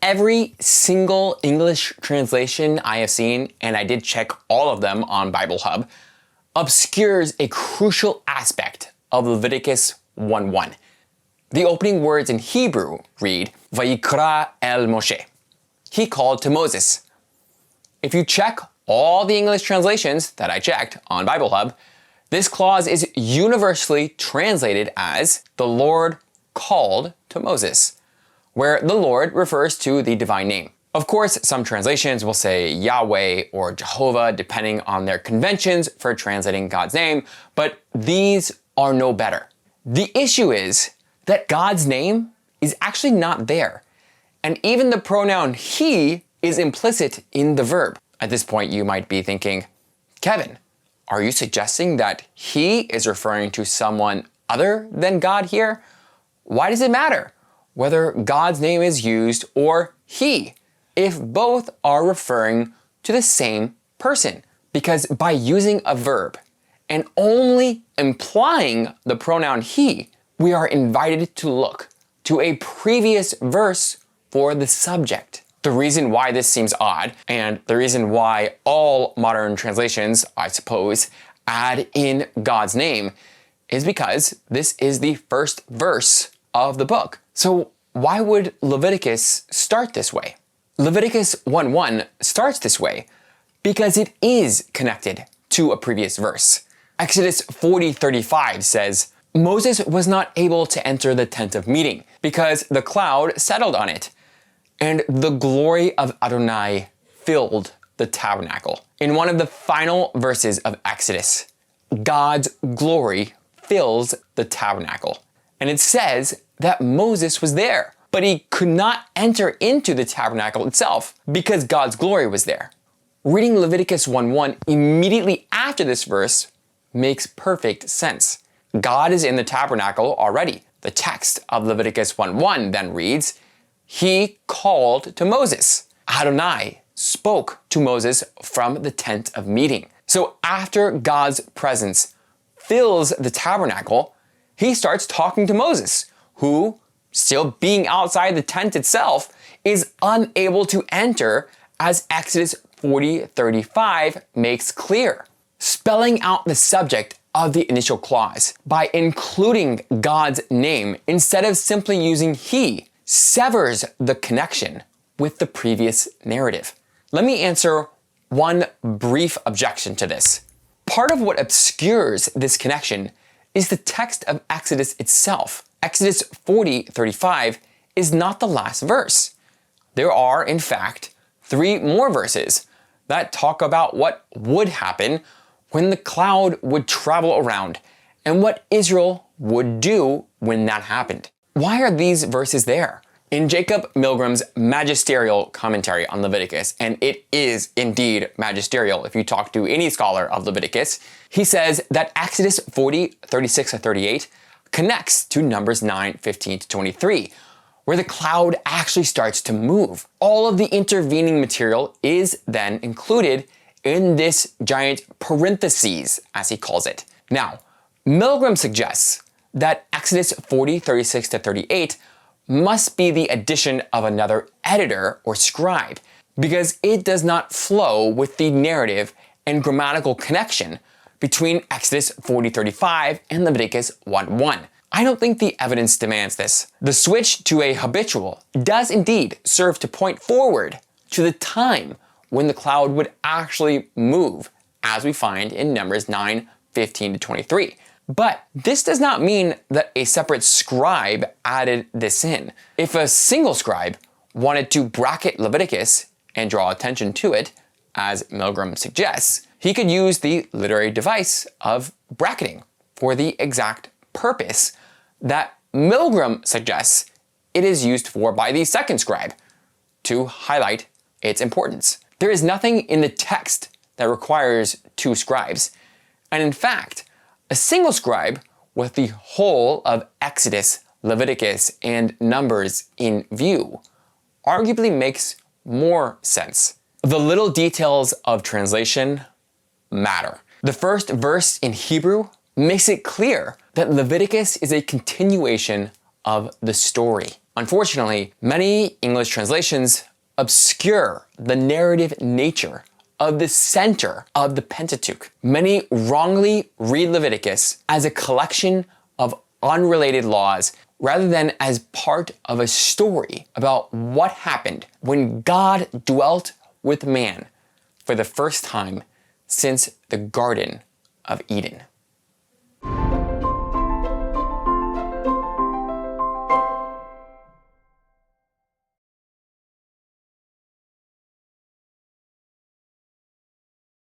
Every single English translation I have seen, and I did check all of them on Bible Hub, obscures a crucial aspect of Leviticus 1:1. The opening words in Hebrew read, Vayikra el Moshe. He called to Moses. If you check all the English translations that I checked on Bible Hub, this clause is universally translated as the Lord called to Moses, where the Lord refers to the divine name. Of course, some translations will say Yahweh or Jehovah, depending on their conventions for translating God's name, but these are no better. The issue is that God's name is actually not there, and even the pronoun he is implicit in the verb. At this point, you might be thinking, Kevin, are you suggesting that he is referring to someone other than God here? Why does it matter whether God's name is used or he, if both are referring to the same person? Because by using a verb and only implying the pronoun he, we are invited to look to a previous verse for the subject. The reason why this seems odd, and the reason why all modern translations, I suppose, add in God's name, is because this is the first verse of the book. So why would Leviticus start this way? Leviticus 1:1 starts this way because it is connected to a previous verse. Exodus 40:35 says, Moses was not able to enter the tent of meeting because the cloud settled on it, and the glory of Adonai filled the tabernacle. In one of the final verses of Exodus, God's glory fills the tabernacle. And it says that Moses was there, but he could not enter into the tabernacle itself because God's glory was there. Reading Leviticus 1:1 immediately after this verse makes perfect sense. God is in the tabernacle already. The text of Leviticus 1:1 then reads, He called to Moses. Adonai spoke to Moses from the tent of meeting. So after God's presence fills the tabernacle, he starts talking to Moses, who, still being outside the tent itself, is unable to enter, as Exodus 40:35 makes clear, spelling out the subject of the initial clause by including God's name instead of simply using he, severs the connection with the previous narrative. Let me answer one brief objection to this. Part of what obscures this connection is the text of Exodus itself. Exodus 40:35 is not the last verse. There are, in fact, 3 more verses that talk about what would happen when the cloud would travel around and what Israel would do when that happened. Why are these verses there? In Jacob Milgram's magisterial commentary on Leviticus, and it is indeed magisterial if you talk to any scholar of Leviticus, he says that Exodus 40:36-38 connects to Numbers 9:15-23, where the cloud actually starts to move. All of the intervening material is then included in this giant parentheses, as he calls it. Now, Milgram suggests that Exodus 40:36-38 must be the addition of another editor or scribe, because it does not flow with the narrative and grammatical connection between Exodus 40:35 and Leviticus 1:1. I don't think the evidence demands this. The switch to a habitual does indeed serve to point forward to the time when the cloud would actually move, as we find in Numbers 9:15-23. But this does not mean that a separate scribe added this in. If a single scribe wanted to bracket Leviticus and draw attention to it, as Milgram suggests, he could use the literary device of bracketing for the exact purpose that Milgram suggests it is used for by the second scribe, to highlight its importance. There is nothing in the text that requires 2 scribes, and in fact, a single scribe with the whole of Exodus, Leviticus, and Numbers in view arguably makes more sense. The little details of translation matter. The first verse in Hebrew makes it clear that Leviticus is a continuation of the story. Unfortunately, many English translations obscure the narrative nature of the center of the Pentateuch. Many wrongly read Leviticus as a collection of unrelated laws rather than as part of a story about what happened when God dwelt with man for the first time since the Garden of Eden.